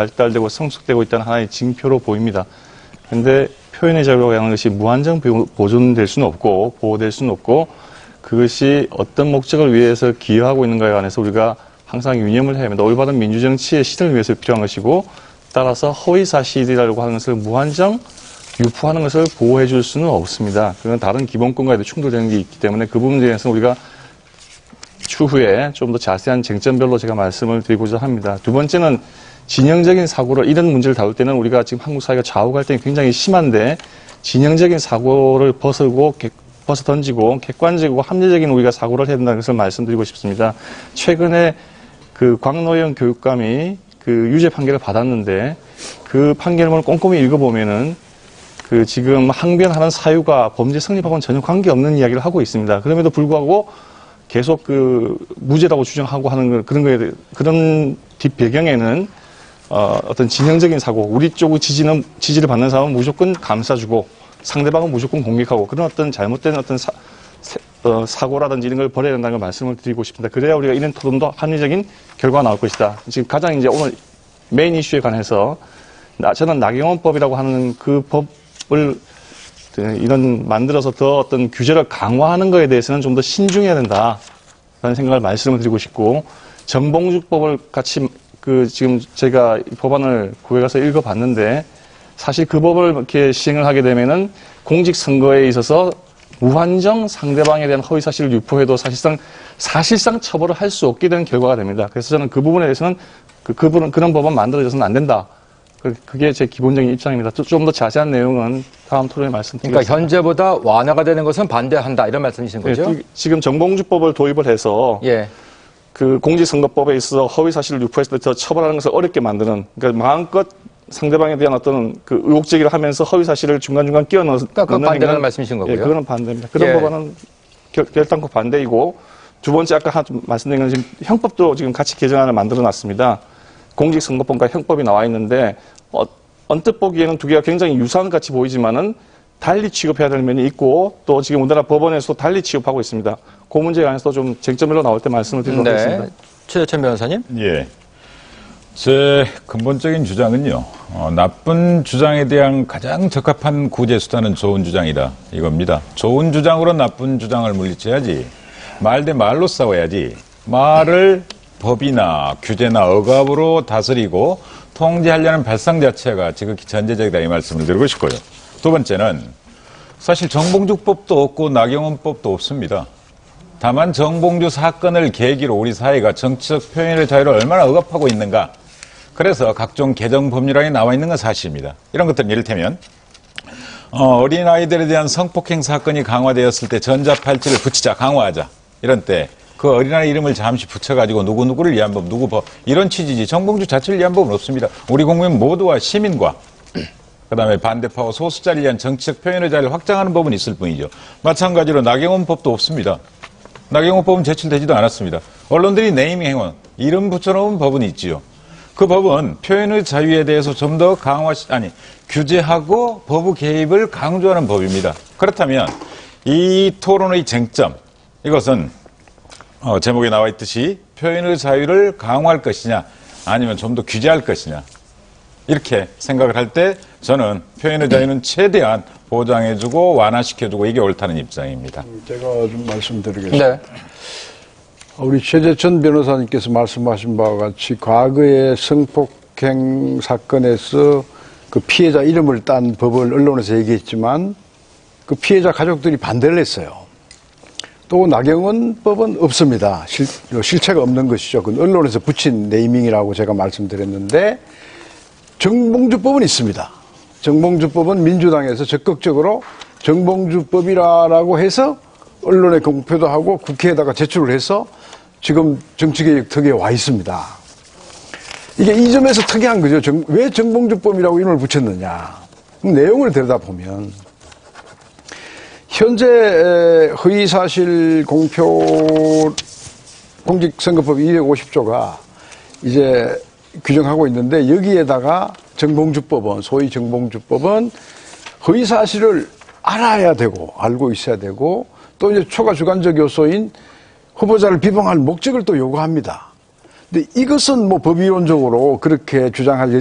발달되고 성숙되고 있다는 하나의 징표로 보입니다. 그런데 표현의 자유라고 하는 것이 무한정 보존될 수는 없고 보호될 수는 없고 그것이 어떤 목적을 위해서 기여하고 있는가에 관해서 우리가 항상 유념을 해야 합니다. 올바른 민주정치의 실현을 위해서 필요한 것이고 따라서 허위사실이라고 하는 것을 무한정 유포하는 것을 보호해 줄 수는 없습니다. 그건 다른 기본권과도 충돌되는 게 있기 때문에 그 부분에 대해서는 우리가 추후에 좀 더 자세한 쟁점별로 제가 말씀을 드리고자 합니다. 두 번째는 진영적인 사고로 이런 문제를 다룰 때는 우리가 지금 한국 사회가 좌우 갈등이 굉장히 심한데 진영적인 사고를 벗어 던지고 객관적이고 합리적인 우리가 사고를 해야 된다는 것을 말씀드리고 싶습니다. 최근에 그 광노영 교육감이 그 유죄 판결을 받았는데 그 판결문을 꼼꼼히 읽어보면은 그 지금 항변하는 사유가 범죄 성립하고는 전혀 관계없는 이야기를 하고 있습니다. 그럼에도 불구하고 계속 그 무죄라고 주장하고 하는 그런 뒷배경에는 어떤 진영적인 사고, 우리 쪽 지지를 받는 사람은 무조건 감싸주고 상대방은 무조건 공격하고 그런 어떤 잘못된 어떤 사고라든지 이런 걸 버려야 된다는 걸 말씀을 드리고 싶습니다. 그래야 우리가 이런 토론도 합리적인 결과가 나올 것이다. 지금 가장 이제 오늘 메인 이슈에 관해서 저는 나경원법이라고 하는 그 법을 이런 만들어서 더 어떤 규제를 강화하는 것에 대해서는 좀 더 신중해야 된다라는 생각을 말씀을 드리고 싶고 정봉주법을 같이 지금 제가 이 법안을 국회에 가서 읽어봤는데 사실 그 법을 이렇게 시행을 하게 되면은 공직선거에 있어서 무한정 상대방에 대한 허위사실을 유포해도 사실상 처벌을 할 수 없게 되는 결과가 됩니다. 그래서 저는 그 부분에 대해서는 그런 법은 만들어져서는 안 된다. 그게 제 기본적인 입장입니다. 좀 더 자세한 내용은 다음 토론에 말씀드리겠습니다. 그러니까 현재보다 완화가 되는 것은 반대한다 이런 말씀이신 거죠? 네, 지금 정봉주법을 도입을 해서 예. 그 공직선거법에 있어서 허위사실을 유포했을 때 더 처벌하는 것을 어렵게 만드는 그러니까 마음껏 상대방에 대한 어떤 그 의혹 제기를 하면서 허위사실을 중간중간 끼워 넣는 그러니까 그 반대라는 말씀이신 거고요. 예, 그거는 반대입니다. 그런 법안은 결단코 반대이고 두 번째 아까 말씀드린 건 지금 형법도 지금 같이 개정안을 만들어 놨습니다. 공직선거법과 형법이 나와 있는데 언뜻 보기에는 두 개가 굉장히 유사한 같이 보이지만은 달리 취급해야 될 면이 있고 또 지금 우리나라 법원에서도 달리 취급하고 있습니다. 그 문제에 관해서도 좀 쟁점별로 나올 때 말씀을 드리도록 하겠습니다. 최재천 변호사님. 예. 제 근본적인 주장은요. 나쁜 주장에 대한 가장 적합한 구제수단은 좋은 주장이다. 이겁니다. 좋은 주장으로 나쁜 주장을 물리쳐야지. 말 대 말로 싸워야지. 말을 법이나 규제나 억압으로 다스리고 통제하려는 발상 자체가 지극히 전제적이다 이 말씀을 드리고 싶고요. 두 번째는 사실 정봉주법도 없고 나경원법도 없습니다. 다만 정봉주 사건을 계기로 우리 사회가 정치적 표현의 자유를 얼마나 억압하고 있는가. 그래서 각종 개정 법률안이 나와 있는 건 사실입니다. 이런 것들은 이를테면 어린아이들에 대한 성폭행 사건이 강화되었을 때 전자팔찌를 붙이자 강화하자. 이런 때 그 어린아이 이름을 잠시 붙여가지고 누구누구를 위한 법, 이런 취지지. 정봉주 자체를 위한 법은 없습니다. 우리 국민 모두와 시민과 그다음에 반대파와 소수자를 위한 정치적 표현의 자유를 확장하는 법은 있을 뿐이죠. 마찬가지로 나경원법도 없습니다. 나경원법은 제출되지도 않았습니다. 언론들이 네이밍 행원, 이름 붙여놓은 법은 있지요. 그 법은 표현의 자유에 대해서 좀 더 규제하고 법의 개입을 강조하는 법입니다. 그렇다면 이 토론의 쟁점, 이것은 제목에 나와 있듯이 표현의 자유를 강화할 것이냐 아니면 좀 더 규제할 것이냐 이렇게 생각을 할 때 저는 표현의 자유는 최대한 보장해주고 완화시켜주고 이게 옳다는 입장입니다. 제가 좀 말씀드리겠습니다. 네. 우리 최재천 변호사님께서 말씀하신 바와 같이 과거의 성폭행 사건에서 그 피해자 이름을 딴 법을 언론에서 얘기했지만 그 피해자 가족들이 반대를 했어요. 또 나경원법은 없습니다. 실체가 없는 것이죠. 그건 언론에서 붙인 네이밍이라고 제가 말씀드렸는데 정봉주법은 있습니다. 정봉주법은 민주당에서 적극적으로 정봉주법이라고 해서 언론에 공표도 하고 국회에다가 제출을 해서 지금 정치개혁 특위에 와 있습니다. 이게 이 점에서 특이한 거죠. 왜 정봉주법이라고 이름을 붙였느냐. 내용을 들여다보면 현재 허위사실 공표 공직선거법 250조가 이제 규정하고 있는데 여기에다가 정봉주법은 소위 정봉주법은 허위사실을 알아야 되고 알고 있어야 되고 또 이제 초과 주관적 요소인 후보자를 비방할 목적을 또 요구합니다. 근데 이것은 뭐 법이론적으로 그렇게 주장할